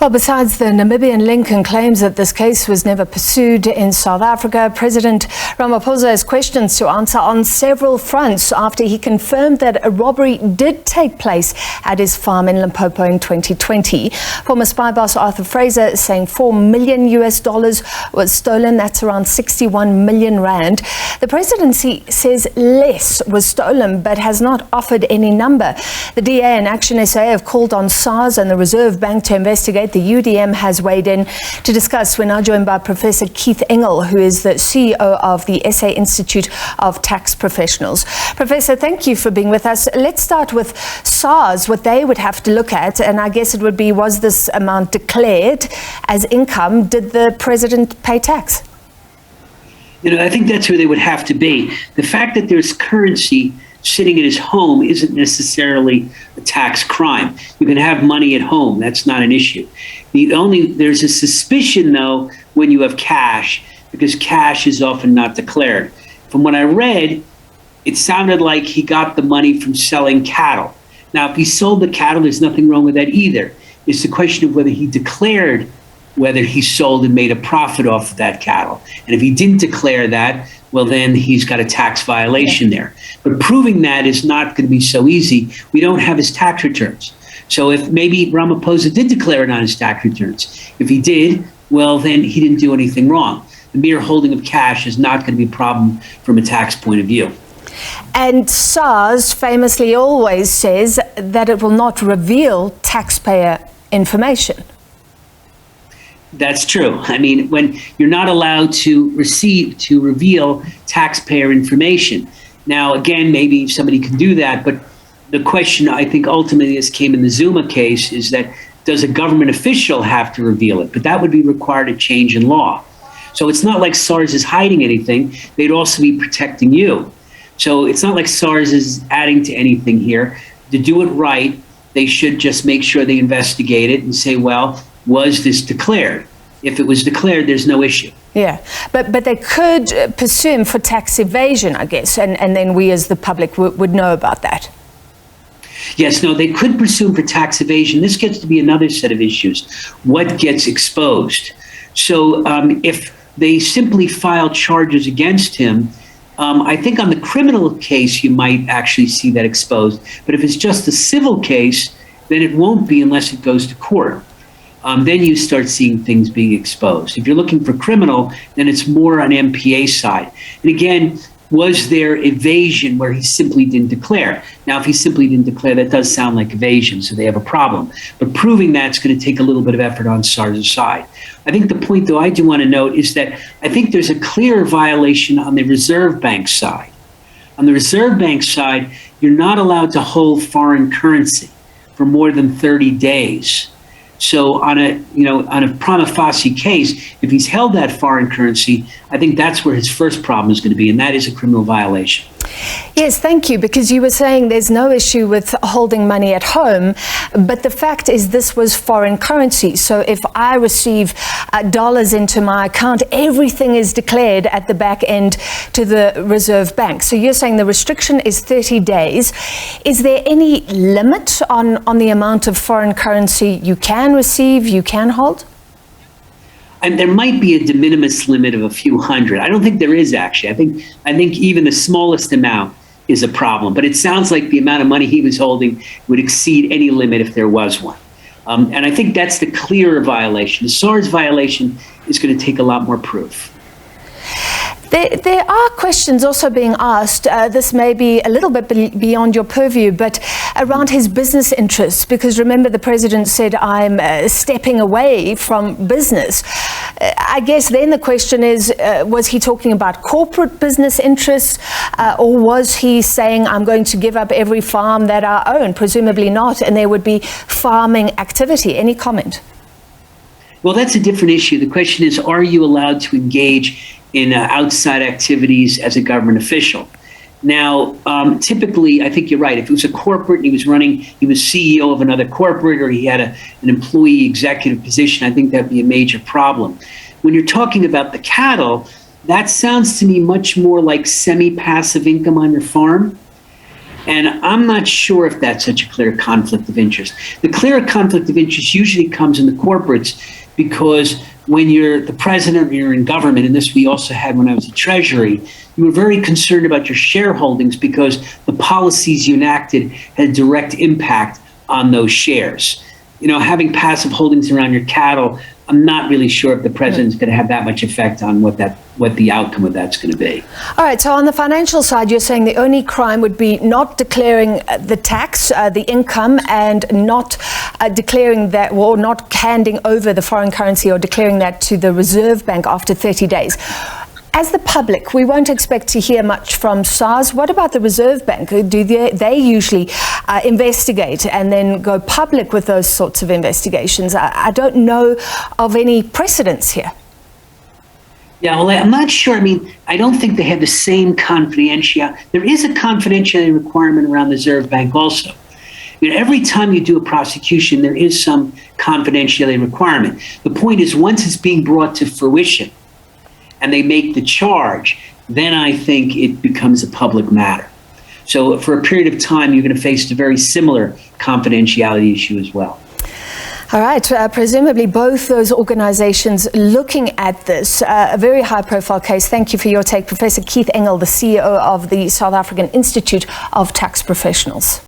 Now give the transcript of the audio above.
Well, besides the Namibian link and claims that this case was never pursued in South Africa, President Ramaphosa has questions to answer on several fronts after he confirmed that a robbery did take place at his farm in Limpopo in 2020. Former spy boss Arthur Fraser is saying $4 million was stolen. That's around 61 million rand. The presidency says less was stolen but has not offered any number. The DA and ActionSA have called on SARS and the Reserve Bank to investigate. The UDM has weighed in. To discuss, we're now joined by Professor Keith Engel, who is the CEO of the SA Institute of Tax Professionals. Professor, thank you for being with us. Let's start with SARS, what they would have to look at, and I guess it would be, was this amount declared as income? Did the president pay tax? I think that's where they would have to be. The fact that there's currency sitting in his home isn't necessarily a tax crime. You can have money at home. That's not an issue. There's a suspicion, though, when you have cash, because cash is often not declared. From what I read, it sounded like he got the money from selling cattle. Now, if he sold the cattle, there's nothing wrong with that either. It's the question of whether he declared whether he sold and made a profit off of that cattle. And if he didn't declare that, well, then he's got a tax violation there. But proving that is not going to be so easy. We don't have his tax returns. So if maybe Ramaphosa did declare it on his tax returns, if he did, well, then he didn't do anything wrong. The mere holding of cash is not going to be a problem from a tax point of view. And SARS famously always says that it will not reveal taxpayer information. That's true. I mean, when you're not allowed to reveal taxpayer information. Now, again, maybe somebody can do that, but the question, I think, ultimately, this came in the Zuma case, is that does a government official have to reveal it? But that would be required a change in law. So it's not like SARS is hiding anything. They'd also be protecting you. So it's not like SARS is adding to anything here. To do it right, they should just make sure they investigate it and say, well, was this declared? If it was declared, there's no issue. Yeah, but they could pursue him for tax evasion, I guess, and then we as the public would know about that. Yes, no, they could pursue him for tax evasion. This gets to be another set of issues. What gets exposed? So if they simply file charges against him, I think on the criminal case, you might actually see that exposed. But if it's just a civil case, then it won't be unless it goes to court. Then you start seeing things being exposed. If you're looking for criminal, then it's more on MPA side. And again, was there evasion where he simply didn't declare? Now, if he simply didn't declare, that does sound like evasion, so they have a problem. But proving that's going to take a little bit of effort on SARS' side. I think the point, though, I do want to note is that I think there's a clear violation on the Reserve Bank side. On the Reserve Bank side, you're not allowed to hold foreign currency for more than 30 days. So on a prima facie case, if he's held that foreign currency, I think that's where his first problem is going to be, and that is a criminal violation. Yes, thank you, because you were saying there's no issue with holding money at home, but the fact is this was foreign currency. So if I receive dollars into my account, everything is declared at the back end to the Reserve Bank. So you're saying the restriction is 30 days. Is there any limit on the amount of foreign currency you can receive, you can hold? And there might be a de minimis limit of a few hundred. I don't think there is, actually. I think even the smallest amount is a problem. But it sounds like the amount of money he was holding would exceed any limit if there was one. And I think that's the clearer violation. The SARS violation is going to take a lot more proof. There are questions also being asked, this may be a little bit beyond your purview, but around his business interests, because remember the president said, I'm stepping away from business. I guess then the question is, was he talking about corporate business interests, or was he saying, I'm going to give up every farm that I own? Presumably not, and there would be farming activity. Any comment? Well, that's a different issue. The question is, are you allowed to engage in outside activities as a government official? Now, typically, I think you're right. If it was a corporate and he was CEO of another corporate, or he had an employee executive position, I think that'd be a major problem. When you're talking about the cattle, that sounds to me much more like semi-passive income on your farm. And I'm not sure if that's such a clear conflict of interest. The clear conflict of interest usually comes in the corporates, because when you're the president or you're in government, and this we also had when I was at Treasury, you were very concerned about your shareholdings because the policies you enacted had a direct impact on those shares. You know, having passive holdings around your cattle, I'm not really sure if the president's going to have that much effect on what the outcome of that's going to be. All right, so on the financial side, you're saying the only crime would be not declaring the tax, the income, and not declaring that, or not handing over the foreign currency or declaring that to the Reserve Bank after 30 days. As the public, we won't expect to hear much from SARS. What about the Reserve Bank? Do they usually investigate and then go public with those sorts of investigations? I don't know of any precedents here. Yeah, well, I'm not sure. I mean, I don't think they have the same confidentiality. There is a confidentiality requirement around the Reserve Bank also. You know, every time you do a prosecution, there is some confidentiality requirement. The point is, once it's being brought to fruition and they make the charge, then I think it becomes a public matter. So for a period of time, you're going to face a very similar confidentiality issue as well. All right, presumably both those organizations looking at this, a very high-profile case. Thank you for your take, Professor Keith Engel, the CEO of the South African Institute of Tax Professionals.